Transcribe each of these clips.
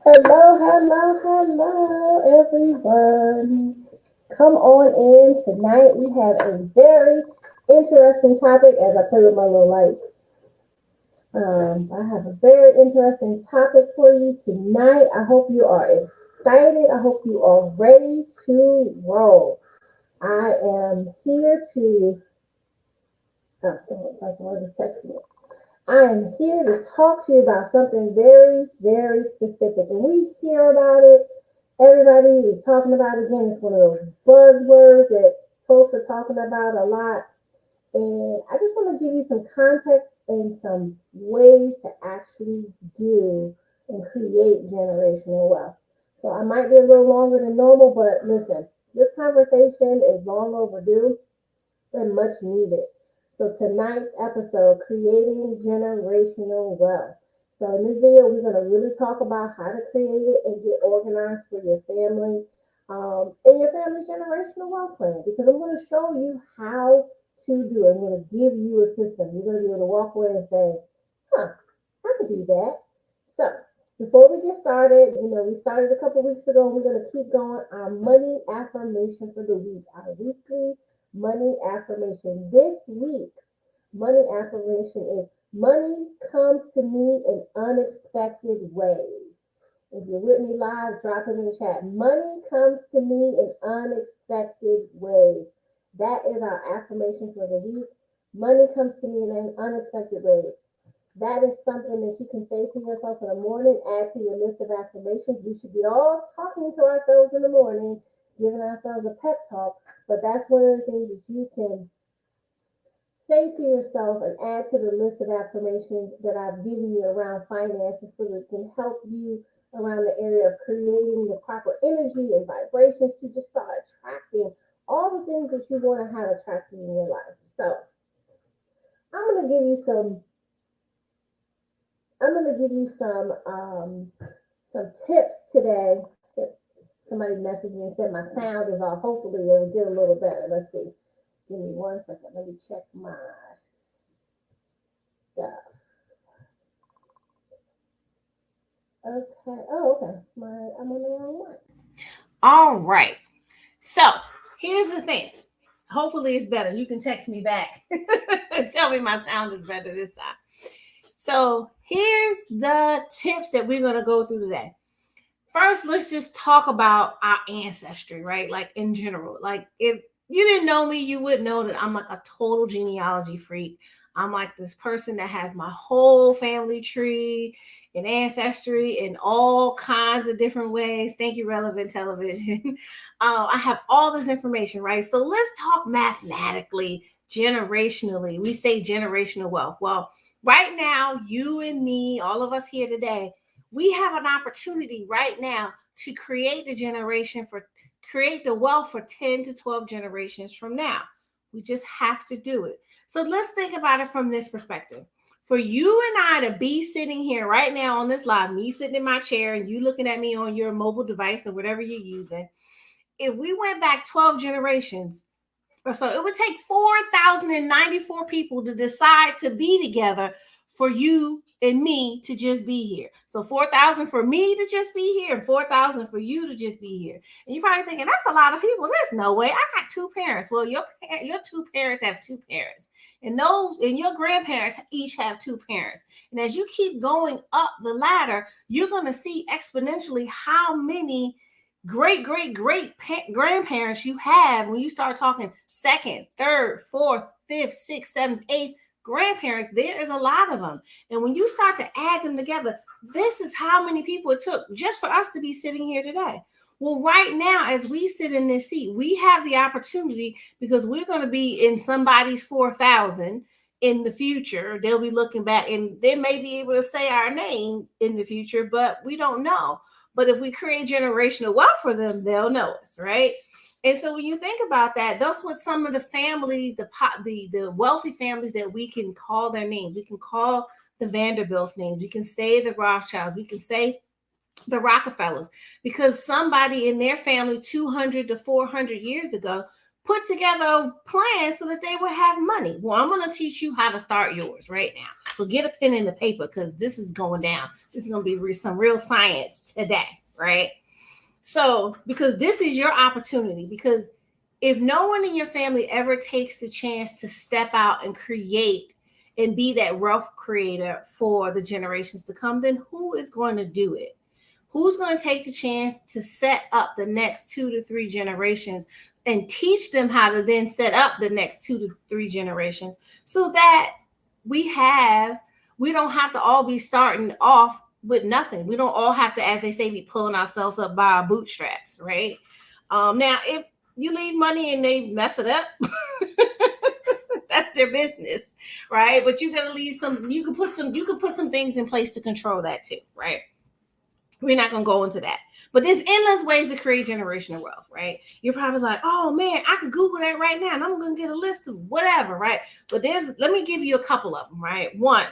Hello, everyone. Come on in. Tonight we have a very interesting topic as I play with my little light. I have a very interesting topic for you tonight. I hope you are excited. I hope you are ready to roll. I am here to, someone just texted me. I am here to talk to you about something very, very specific. And we hear about it. Everybody is talking about it again. It's one of those buzzwords that folks are talking about a lot. And I just want to give you some context and some ways to actually do and create generational wealth. So I might be a little longer than normal, but listen, this conversation is long overdue and much needed. So tonight's episode, creating generational wealth. So in this video, we're going to really talk about how to create it and get organized for your family and your family's generational wealth plan. Because I'm going to show you how to do it. I'm going to give you a system. You're going to be able to walk away and say, huh, I could do that. So before we get started, we started a couple weeks ago. We're going to keep going. Our money affirmation for the week, our weekly money affirmation. This week, money affirmation is money comes to me in unexpected ways. If you're with me live, drop it in the chat. Money comes to me in unexpected ways. That is our affirmation for the week. Money comes to me in unexpected ways. That is something that you can say to yourself in the morning, add to your list of affirmations. We should be all talking to ourselves in the morning, giving ourselves a pep talk, but that's one of the things that you can say to yourself and add to the list of affirmations that I've given you around finances so that it can help you around the area of creating the proper energy and vibrations to just start attracting all the things that you want to have attracted in your life. So I'm going to give you some I'm going to give you some tips today. Somebody messaged me and said my sound is off. Hopefully it'll get a little better. Let's see. Give me 1 second. Let me check my stuff. Okay. Oh, okay. I'm on the wrong one. All right. So here's the thing. Hopefully it's better. You can text me back and tell me my sound is better this time. So here's the tips that we're going to go through today. First, let's just talk about our ancestry, right? Like in general. Like if you didn't know me, you would know that I'm like a total genealogy freak. I'm like this person that has my whole family tree and ancestry in all kinds of different ways. Thank you, Relevant Television. I have all this information, right? So let's talk mathematically, generationally. We say generational wealth. Well, right now, you and me, all of us here today, we have an opportunity right now to create create the wealth for 10 to 12 generations from now. We just have to do it. So let's think about it from this perspective. For you and I to be sitting here right now on this live, me sitting in my chair and you looking at me on your mobile device or whatever you're using, if we went back 12 generations, so it would take 4,094 people to decide to be together for you and me to just be here. So 4,000 for me to just be here and 4,000 for you to just be here. And you're probably thinking, that's a lot of people. There's no way. I got two parents. Well, your two parents have two parents. And your grandparents each have two parents. And as you keep going up the ladder, you're going to see exponentially how many great grandparents you have when you start talking second, third, fourth, fifth, sixth, seventh, eighth grandparents. There is a lot of them. And when you start to add them together, this is how many people it took just for us to be sitting here today. Well, right now, as we sit in this seat, we have the opportunity because we're going to be in somebody's 4,000 in the future. They'll be looking back and they may be able to say our name in the future, but we don't know. But if we create generational wealth for them, they'll know us, right? And so when you think about that, that's what some of the families, the wealthy families that we can call their names. We can call the Vanderbilts names. We can say the Rothschilds. We can say the Rockefellers, because somebody in their family 200 to 400 years ago put together a plan so that they would have money. Well, I'm going to teach you how to start yours right now. So get a pen and a paper because this is going down. This is going to be some real science today, right? So, because this is your opportunity, because if no one in your family ever takes the chance to step out and create and be that wealth creator for the generations to come, then who is going to do it? Who's going to take the chance to set up the next 2 to 3 generations and teach them how to then set up the next 2 to 3 generations so that we don't have to all be starting off with nothing. We don't all have to, as they say, be pulling ourselves up by our bootstraps, right? Now, if you leave money and they mess it up, that's their business, right? But you gotta leave some. You can put some things in place to control that too, right? We're not gonna go into that. But there's endless ways to create generational wealth, right? You're probably like, oh man, I could Google that right now and I'm gonna get a list of whatever, right? But let me give you a couple of them, right? One,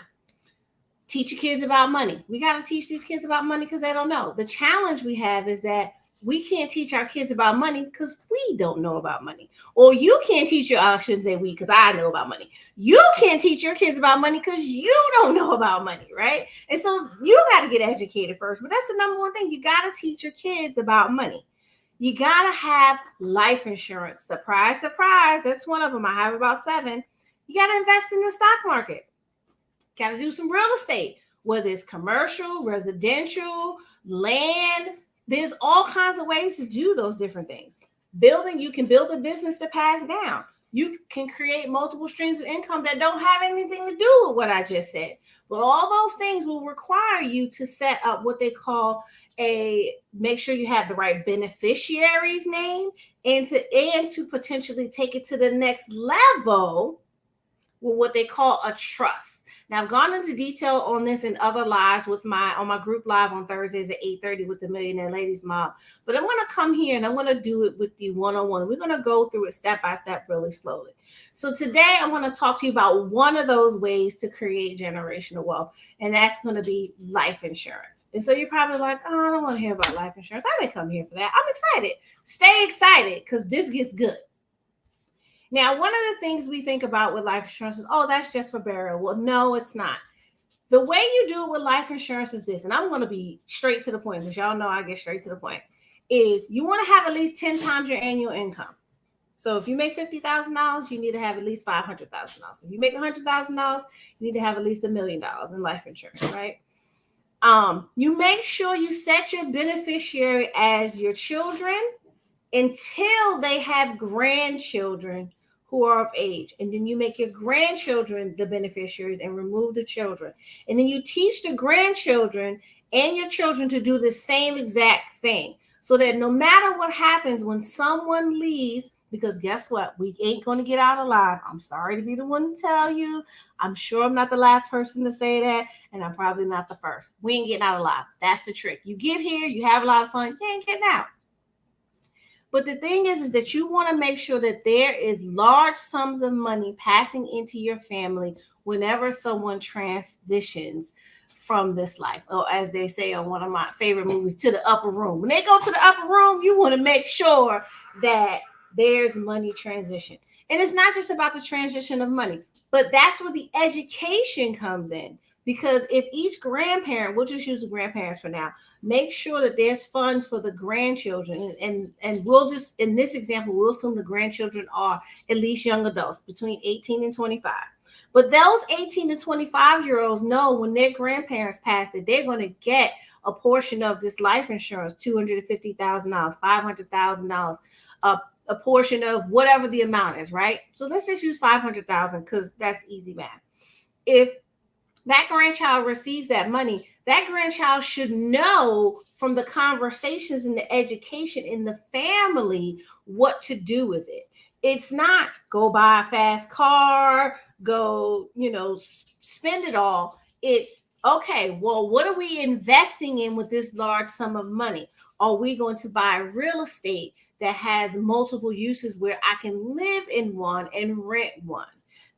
teach your kids about money. We got to teach these kids about money because they don't know. The challenge we have is that we can't teach our kids about money because we don't know about money. Or you can't teach your, I shouldn't say we, because I know about money. You can't teach your kids about money because you don't know about money, right? And so you got to get educated first. But that's the number one thing. You got to teach your kids about money. You got to have life insurance. Surprise, surprise. That's one of them. I have about 7. You got to invest in the stock market. Got to do some real estate, whether it's commercial, residential, land. There's all kinds of ways to do those different things. You can build a business to pass down. You can create multiple streams of income that don't have anything to do with what I just said. But all those things will require you to set up what they call make sure you have the right beneficiary's name and to potentially take it to the next level with what they call a trust. Now, I've gone into detail on this in other lives on my group live on Thursdays at 8:30 with the Millionaire Ladies Mob. But I'm going to come here and I'm going to do it with you one-on-one. We're going to go through it step by step really slowly. So today I'm going to talk to you about one of those ways to create generational wealth, and that's going to be life insurance. And so you're probably like, oh, I don't want to hear about life insurance. I didn't come here for that. I'm excited. Stay excited because this gets good. Now, one of the things we think about with life insurance is, oh, that's just for burial. Well, no, it's not. The way you do it with life insurance is this, and I'm going to be straight to the point because y'all know I get straight to the point, is you want to have at least 10 times your annual income. So if you make $50,000, you need to have at least $500,000. If you make $100,000, you need to have at least $1 million in life insurance, right? You make sure you set your beneficiary as your children until they have grandchildren who are of age. And then you make your grandchildren the beneficiaries and remove the children. And then you teach the grandchildren and your children to do the same exact thing so that no matter what happens when someone leaves, because guess what? We ain't going to get out alive. I'm sorry to be the one to tell you. I'm sure I'm not the last person to say that, and I'm probably not the first. We ain't getting out alive. That's the trick. You get here, you have a lot of fun, you ain't getting out. But the thing is that you want to make sure that there is large sums of money passing into your family whenever someone transitions from this life. Or as they say on one of my favorite movies, to the upper room. When they go to the upper room, you want to make sure that there's money transition. And it's not just about the transition of money, but that's where the education comes in. Because if each grandparent, we'll just use the grandparents for now, make sure that there's funds for the grandchildren. And we'll just, in this example, we'll assume the grandchildren are at least young adults between 18 and 25. But those 18 to 25-year-olds know when their grandparents pass that they're going to get a portion of this life insurance, $250,000, $500,000, a portion of whatever the amount is, right? So let's just use $500,000 because that's easy math. If that grandchild receives that money, that grandchild should know from the conversations and the education in the family what to do with it. It's not go buy a fast car, go, spend it all. It's, okay, well, what are we investing in with this large sum of money? Are we going to buy real estate that has multiple uses where I can live in one and rent one?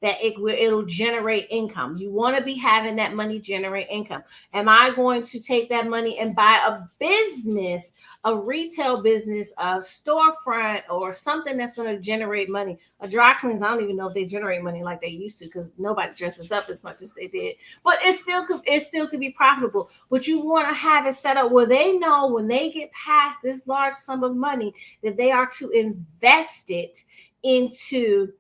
that it'll generate income. You want to be having that money generate income. Am I going to take that money and buy a business, a retail business, a storefront, or something that's going to generate money? A dry cleaners, I don't even know if they generate money like they used to, because nobody dresses up as much as they did. But it still could be profitable. But you want to have it set up where they know when they get past this large sum of money that they are to invest it into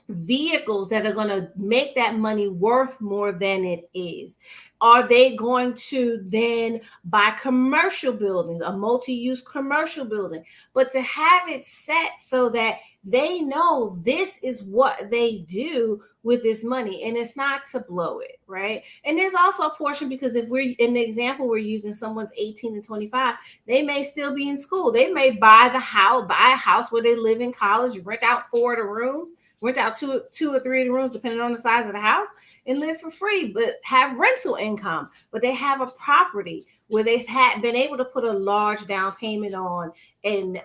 vehicles that are going to make that money worth more than it is. Are they going to then buy commercial buildings, a multi-use commercial building? But to have it set so that they know this is what they do with this money, and it's not to blow it, right? And there's also a portion, because if we're in the example we're using, someone's 18 and 25, they may still be in school. They may buy a house where they live in college, rent out 4 of the rooms, rent out two or three of the rooms, depending on the size of the house, and live for free, but have rental income. But they have a property where they've been able to put a large down payment on, and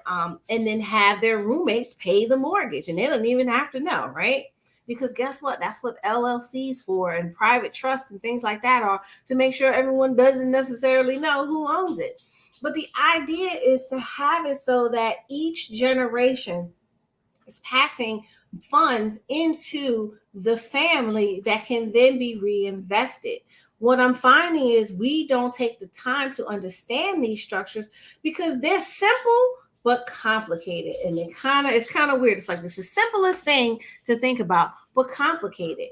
then have their roommates pay the mortgage, and they don't even have to know, right? Because guess what? That's what LLCs for, and private trusts and things like that are, to make sure everyone doesn't necessarily know who owns it. But the idea is to have it so that each generation is passing funds into the family that can then be reinvested. What I'm finding is we don't take the time to understand these structures because they're simple but complicated, and it's kind of weird. It's like this is the simplest thing to think about, but complicated.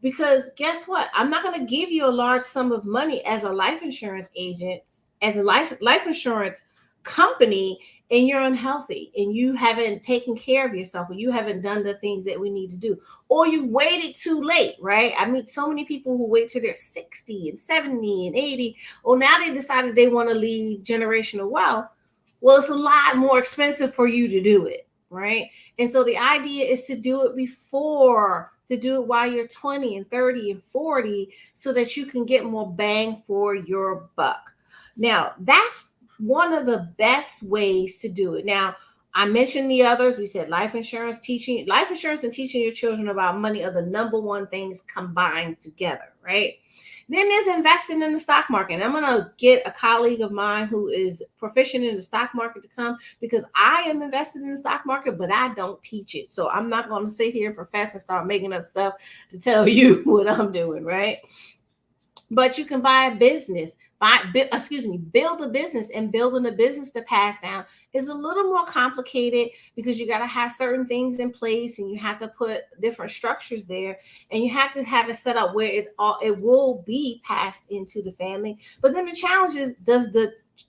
Because guess what? I'm not going to give you a large sum of money as a life insurance agent, as a life insurance company, and you're unhealthy and you haven't taken care of yourself, or you haven't done the things that we need to do, or you've waited too late, right? I meet so many people who wait till they're 60 and 70 and 80. Or now they decided they want to leave generational wealth. Well, it's a lot more expensive for you to do it, right? And so the idea is to do it before, to do it while you're 20 and 30 and 40, so that you can get more bang for your buck. Now, that's one of the best ways to do it. Now, I mentioned the others. We said life insurance and teaching your children about money are the number one things combined together, right? Then there's investing in the stock market. And I'm going to get a colleague of mine who is proficient in the stock market to come, because I am invested in the stock market, but I don't teach it. So I'm not going to sit here and profess and start making up stuff to tell you what I'm doing, right? But you can buy a business, build a business, and building a business to pass down is a little more complicated, because you got to have certain things in place, and you have to put different structures there, and you have to have it set up where it will be passed into the family. But then the challenge is,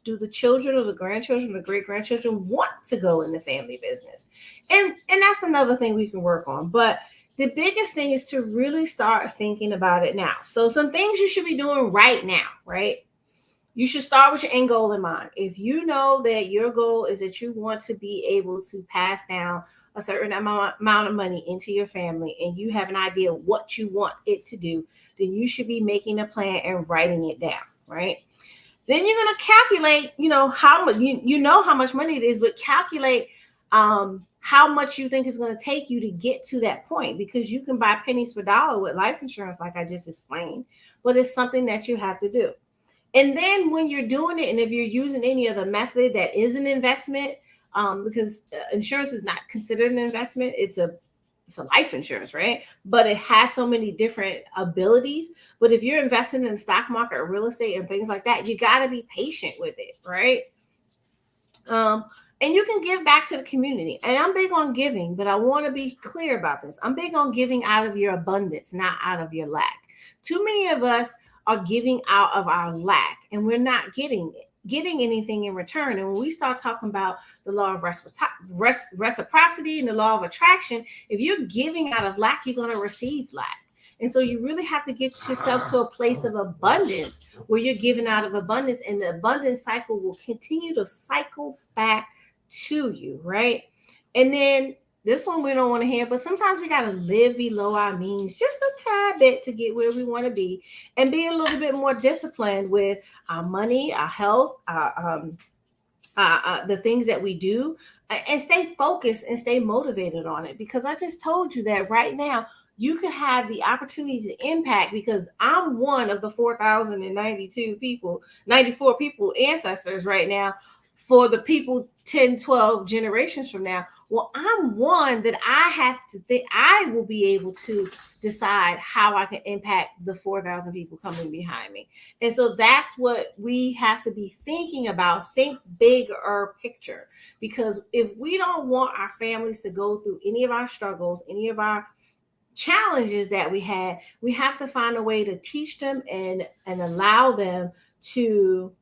do the children or the grandchildren or the great grandchildren want to go in the family business? And that's another thing we can work on. But the biggest thing is to really start thinking about it now. So some things you should be doing right now, right? You should start with your end goal in mind. If you know that your goal is that you want to be able to pass down a certain amount of money into your family, and you have an idea what you want it to do, then you should be making a plan and writing it down, right? Then you're going to calculate, how much, know how much money it is, but calculate how much you think it's going to take you to get to that point, because you can buy pennies for dollar with life insurance, like I just explained, but it's something that you have to do. And then when you're doing it, and if you're using any other method that is an investment, because insurance is not considered an investment, it's a life insurance, right? But it has so many different abilities. But if you're investing in the stock market or real estate and things like that, you got to be patient with it, right? And you can give back to the community. And I'm big on giving, but I want to be clear about this. I'm big on giving out of your abundance, not out of your lack. Too many of us are giving out of our lack, and we're not getting anything in return. And when we start talking about the law of reciprocity and the law of attraction, if you're giving out of lack, you're going to receive lack. And so you really have to get yourself to a place of abundance where you're giving out of abundance, and the abundance cycle will continue to cycle back to you, right? And then this one we don't want to hear, but sometimes we got to live below our means just a tad bit to get where we want to be, and be a little bit more disciplined with our money, our health, the things that we do, and stay focused and stay motivated on it. Because I just told you that right now, you could have the opportunity to impact, because I'm one of the 4,092 people, 94 people, ancestors right now, for the people 10, 12 generations from now. Well, I'm one that I have to think I will be able to decide how I can impact the 4,000 people coming behind me. And so that's what we have to be thinking about. Think bigger picture. Because if we don't want our families to go through any of our struggles, any of our challenges that we had, we have to find a way to teach them and allow them to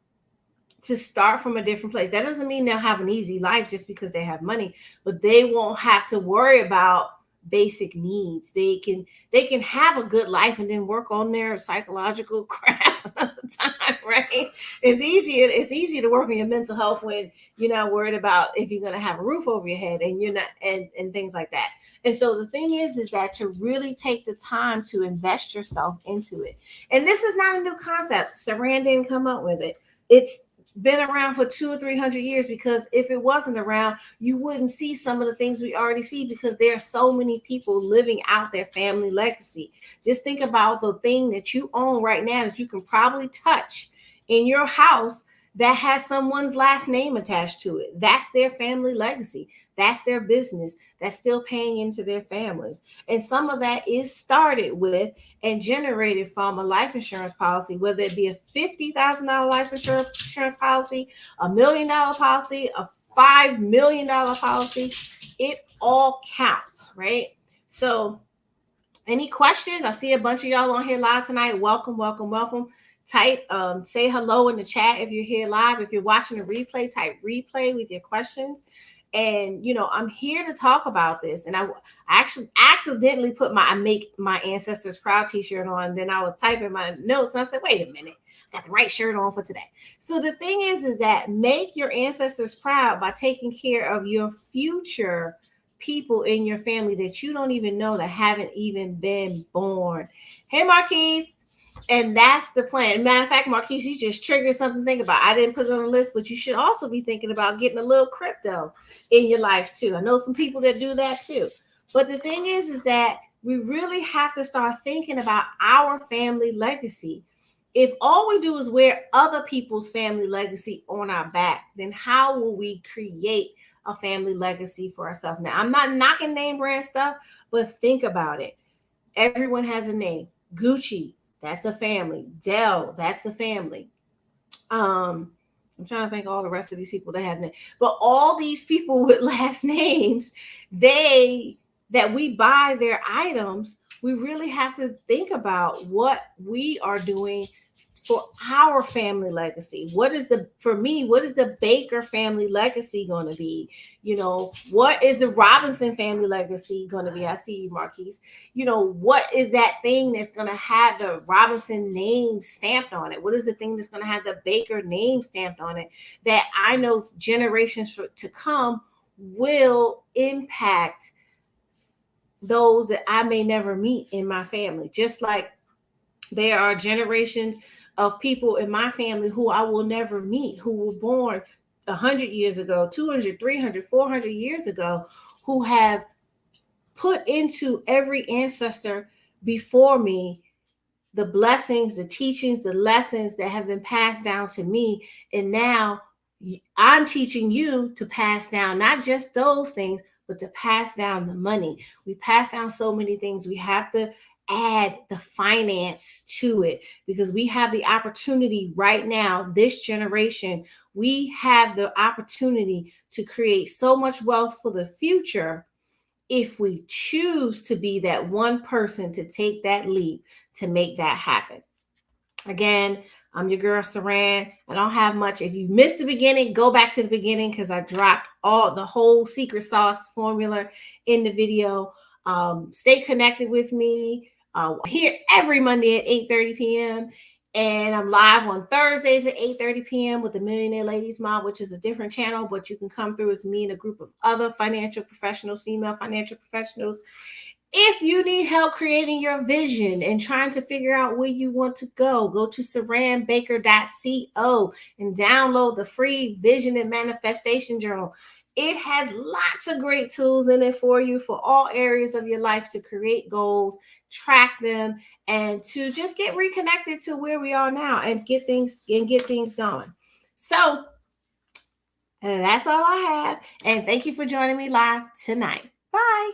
start from a different place. That doesn't mean they'll have an easy life just because they have money, but they won't have to worry about basic needs. They can have a good life and then work on their psychological crap another time, right? It's easy to work on your mental health when you're not worried about if you're going to have a roof over your head, and you're not, and things like that. And so the thing is that to really take the time to invest yourself into it. And this is not a new concept. Saran didn't come up with it. It's been around for 200 or 300 years, because if it wasn't around, you wouldn't see some of the things we already see, because there are so many people living out their family legacy. Just think about the thing that you own right now that you can probably touch in your house that has someone's last name attached to it. That's their family legacy. That's their business that's still paying into their families. And some of that is started with and generated from a life insurance policy, whether it be a $50,000 life insurance policy, $1 million policy, a $5 million policy. It all counts, right? So, any questions? I see a bunch of y'all on here live tonight. Welcome, welcome, welcome. Type, say hello in the chat if you're here live. If you're watching a replay, type replay with your questions. And I'm here to talk about this. And I actually accidentally put my "I Make My Ancestors Proud" t-shirt on. Then I was typing my notes and I said, wait a minute, I got the right shirt on for today. So the thing is that make your ancestors proud by taking care of your future people in your family that you don't even know, that haven't even been born. Hey, Marquise. And that's the plan. Matter of fact, Marquise, you just triggered something to think about. I didn't put it on the list, but you should also be thinking about getting a little crypto in your life too. I know some people that do that too. But the thing is that we really have to start thinking about our family legacy. If all we do is wear other people's family legacy on our back, then how will we create a family legacy for ourselves? Now, I'm not knocking name brand stuff, but think about it. Everyone has a name. Gucci, that's a family. Dell, that's a family. I'm trying to think of all the rest of these people that have names. But all these people with last names, that we buy their items, we really have to think about what we are doing for our family legacy. What is the Baker family legacy going to be? What is the Robinson family legacy going to be? I see you, Marquise. What is that thing that's going to have the Robinson name stamped on it? What is the thing that's going to have the Baker name stamped on it that I know generations to come will impact those that I may never meet in my family? Just like there are generations of people in my family who I will never meet, who were born 100 years ago, 200, 300, 400 years ago, who have put into every ancestor before me the blessings, the teachings, the lessons that have been passed down to me. And now I'm teaching you to pass down not just those things, but to pass down the money. We pass down so many things. We have to add the finance to it, because we have the opportunity right now, this generation, we have the opportunity to create so much wealth for the future if we choose to be that one person to take that leap to make that happen. Again, I'm your girl Saran. I don't have much. If you missed the beginning, go back to the beginning, because I dropped the whole secret sauce formula in the video. Stay connected with me. Here every Monday at 8:30 p.m. And I'm live on Thursdays at 8:30 p.m. with the Millionaire Ladies Mob, which is a different channel, but you can come through as me and a group of other financial professionals, female financial professionals. If you need help creating your vision and trying to figure out where you want to go to saranbaker.co and download the free Vision and Manifestation Journal. It has lots of great tools in it for you for all areas of your life to create goals, track them, and to just get reconnected to where we are now and get things going. So that's all I have. And thank you for joining me live tonight. Bye.